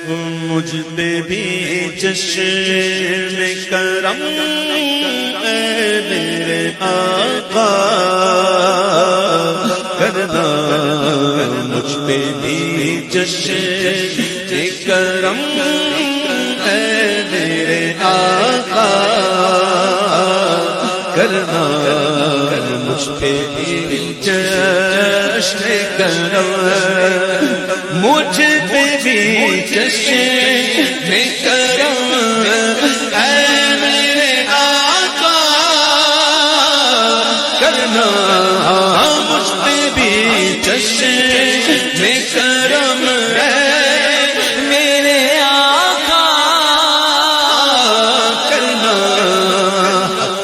مجھ پہ بھی چشم کرم اے میرے آقا کرنا، مجھ پہ بھی چشم کرم اے میرے آقا کرنا، مجھ پہ بھی چشم کرم، مجھ پہ بھی چشم کرم اے میرے آقا کرنا، مجھ پہ بھی چشم کرم اے میرے آقا کرنا،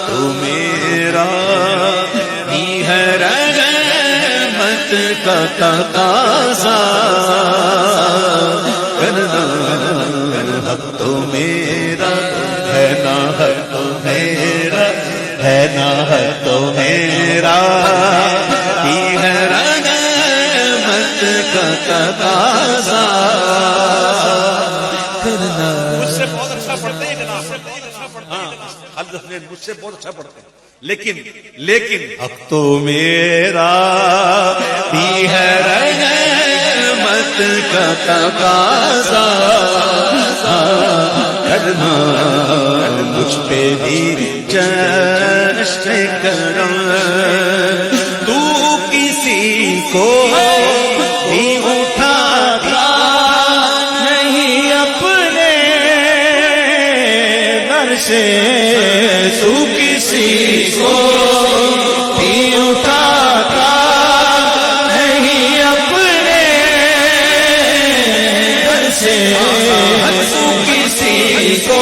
تو میرا بھی ہے رحمت کا تقاضا کرنا، حق تو میرا ہے نا، حق تو میرا ہے نا، حق تو میرا بھی ہے رحمت کا تقاضا کرنا۔ مجھ سے بہت اچھا پڑھتے ہیں جناب، مجھ سے بہت اچھا پڑھتے ہیں، لیکن حق تو میرا بھی ہے رحمت کا تقاضا کرنا، مجھ پہ بھی چشم کرم، تو کسی کو بھی اٹھاتا نہیں اپنے در سے، تو کسی کو بھی اٹھاتا نہیں اپنے در سے، تو کسی کو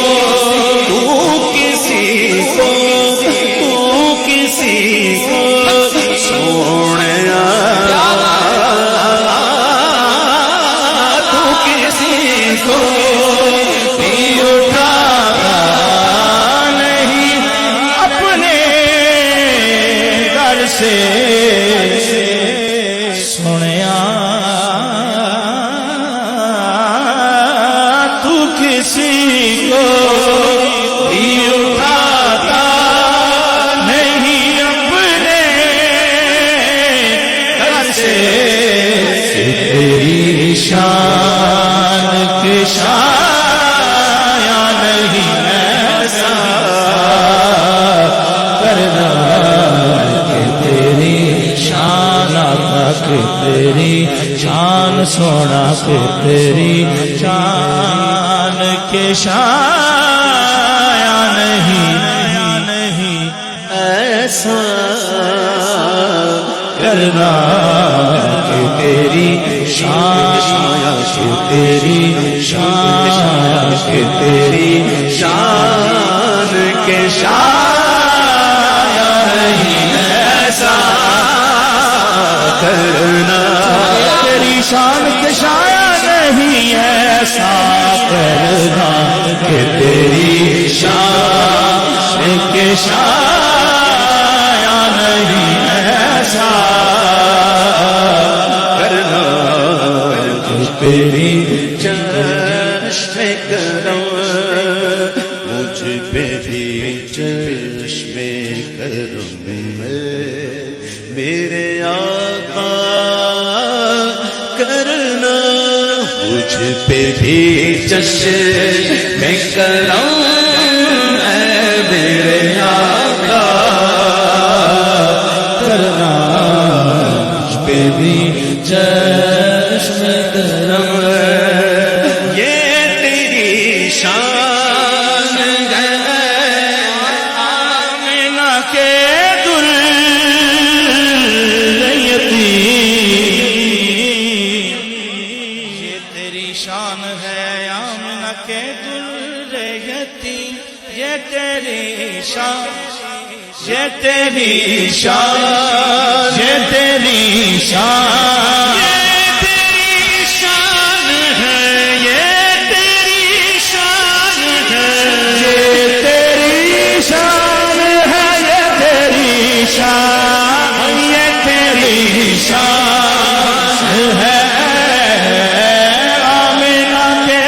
سوڑیا، تو کسی کو بھی اٹھاتا نہیں اپنے در سے، سنیا تو کسی کو بھی اٹھاتا نہیں اپنے در سے، تیری شان کے شایا نہیں ایسا کرنا، کہ تیری شان آقا، کہ تیری شان سونا، کہ تیری شان کے شایا نہیں ایسا کرنا، کہ تیری شان، کہ تیری شان، کہ تیری شان کے شایا نہیں ایسا کرنا، تیری شان کے شایا نہیں ایسا کرنا، کہ تیری شان کے شایا نہیں ایسا کرنا، تیری چشم کرم، مجھ پہ بھی چشم کرم میرے آقا کرنا، مجھ پہ بھی چشم کرم اے میرے آقا کرنا، مجھ پہ بھی چشم کرم، یہ تیری شان ہے آمنہ کے دریتی، یہ تیری شان ہے آمنہ کے دریتی، یہ تیری شان، یہ تیری شان، یہ تیری شان، یہ تیری شان ہے، یہ تیری شان ہے، یہ تیری شان ہے، یہ تیری شان، یہ تیری شان ہے آمنہ کے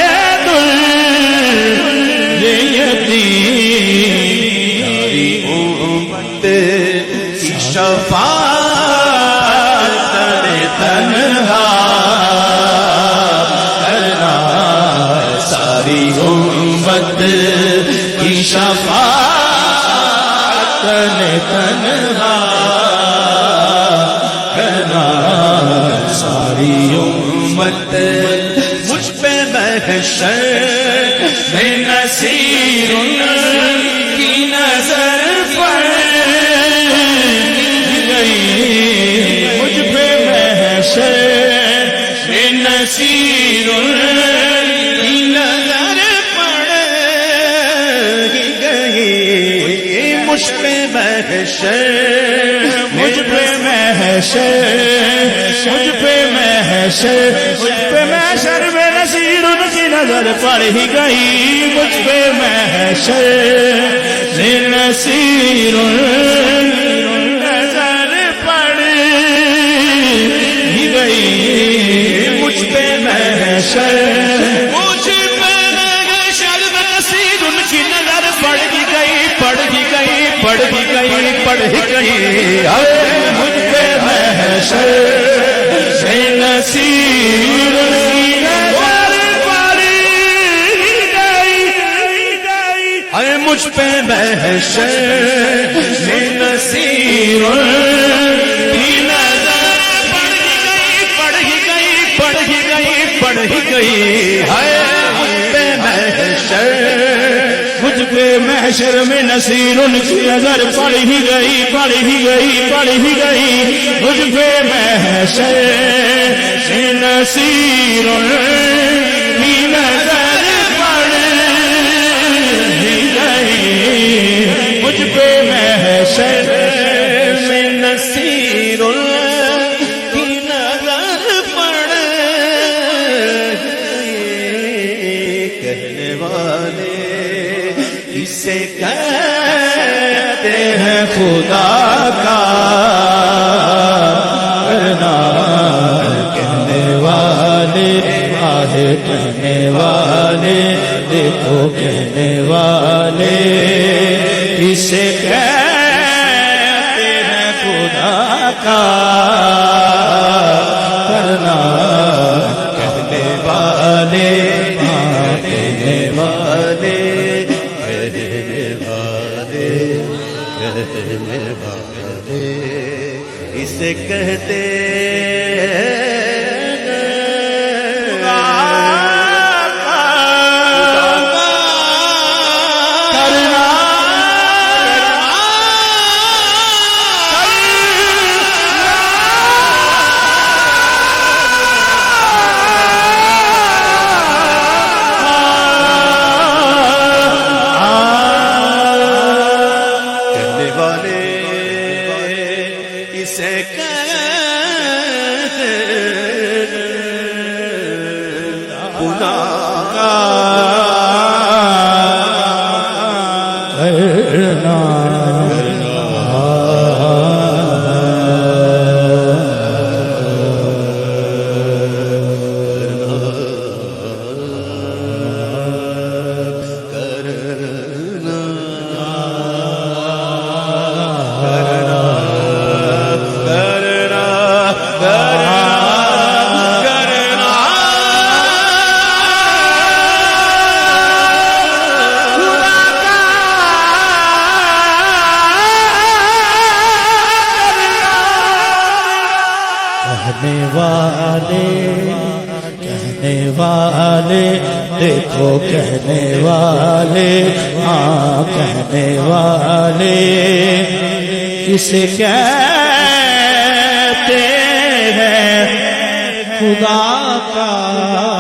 امت کی شفاعت تنہا کرنا ساری امت مجھ پہ محشر میں نصیر کی نظر پڑ گئی مجھ پہ محشر میں نصیر کی نظر پڑ گئی مجھ پہ محشر مجھ پہ محشر مجھ پہ محشر مجھ پہ محشر میں نصیر کی نظر پڑ ہی گئی مجھ پہ محشر میں نصیر نظر پڑ ہی گئی مجھ پہ محشر مجھ پہ محشر میں نصیر کی نظر پڑ ہی گئی پڑ ہی گئی پڑ ہی گئی پڑ ہی گئی مجھ پہ محشر سے نصیر کی نظر پڑ گئی مجھ پہ محشر سے نصیر کی نظر پڑ ہی گئی پڑ ہی گئی پڑ ہی گئی مجھ پہ محشر مجھ پہ محشر میں نصیر کی نظر پڑ ہی گئی پڑ ہی گئی پڑ ہی گئی مجھ پہ محشر سے نصیر کی نظر پڑ ہی گئی مجھ پہ محشر سے نصیر کی نظر پڑ گئی کہنے والے اسے کہتے ہیں خدا کا کرنا کہنے والے آہے کہنے والے دیکھو کہنے والے اسے کہتے ہیں خدا کا کرنا کہنے والے کہنے والے اسے کہتے کہنے والے دیکھو کہنے والے ہاں کہنے والے کسے کہتے ہیں خدا کا